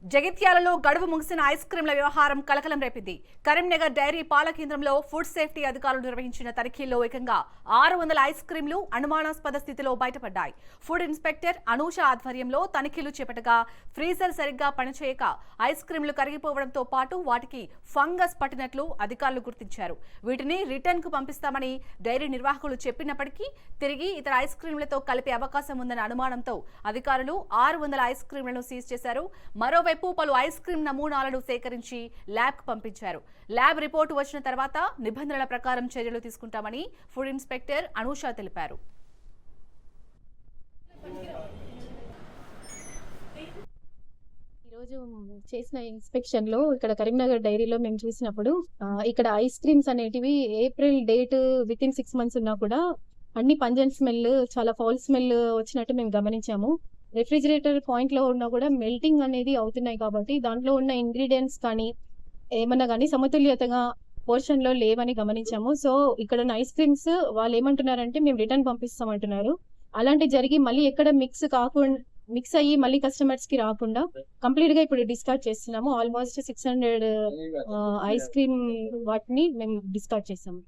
జగిత్యాలలో గడువు ముగిసిన ఐస్ క్రీంల వ్యవహారం కలకలం రేపింది. కరీంనగర్ డైరీ పాల కేంద్రంలో ఫుడ్ సేఫ్టీ అధికారులు నిర్వహించిన తనిఖీల్లో ఏకంగా 600 ఐస్ క్రీంలు అనుమానాస్పద స్థితిలో బయటపడ్డాయి. ఫుడ్ ఇన్స్పెక్టర్ అనూష ఆధ్వర్యంలో తనిఖీలు చేపట్టగా ఫ్రీజర్ సరిగ్గా పనిచేయక ఐస్ క్రీంలు కరిగిపోవడంతో పాటు వాటికి ఫంగస్ పట్టినట్లు అధికారులు గుర్తించారు. వీటిని రిటర్న్ కు పంపిస్తామని డైరీ నిర్వాహకులు చెప్పినప్పటికీ తిరిగి ఇతర ఐస్ క్రీంలతో కలిపే అవకాశం ఉందన్న అనుమానంతో అధికారులు 600 ఐస్ క్రీంలను సీజ్ చేశారు. మరోవైపు పలు ఐస్ క్రీం నమూనాలను సేకరించి ల్యాబ్ కు పంపించారు. ల్యాబ్ రిపోర్టు వచ్చిన తర్వాత నిబంధనల ప్రకారం చర్యలు తీసుకుంటామని ఫుడ్ ఇన్స్పెక్టర్ అనూష తెలిపారు. ఈరోజు చేసిన ఇన్స్పెక్షన్ లో ఇక్కడ కరీంనగర్ డైరీలో మేము చూసినప్పుడు ఇక్కడ ఐస్ క్రీమ్స్ అనేటివి April date with in 6 months ఉన్నా కూడా అన్ని పంజెంట్ స్మెల్, చాలా ఫౌల్ స్మెల్ వచ్చినట్టు మేము గమనించాము. రెఫ్రిజిరేటర్ పాయింట్ లో ఉన్నా కూడా మెల్టింగ్ అనేది అవుతున్నాయి కాబట్టి దాంట్లో ఉన్న ఇంగ్రీడియంట్స్ కానీ ఏమన్నా కానీ సమతుల్యతగా పోర్షన్ లో లేవని గమనించాము. సో ఇక్కడ ఉన్న ఐస్ క్రీమ్స్ వాళ్ళు ఏమంటున్నారంటే మేము రిటర్న్ పంపిస్తామంటున్నారు. అలాంటి జరిగి మళ్ళీ ఎక్కడ మిక్స్ అయ్యి మళ్ళీ కస్టమర్స్ కి రాకుండా కంప్లీట్ గా ఇప్పుడు డిస్కార్డ్ చేస్తున్నాము. ఆల్మోస్ట్ 600 ఐస్ క్రీమ్ వాటిని మేము డిస్కార్డ్ చేస్తాము.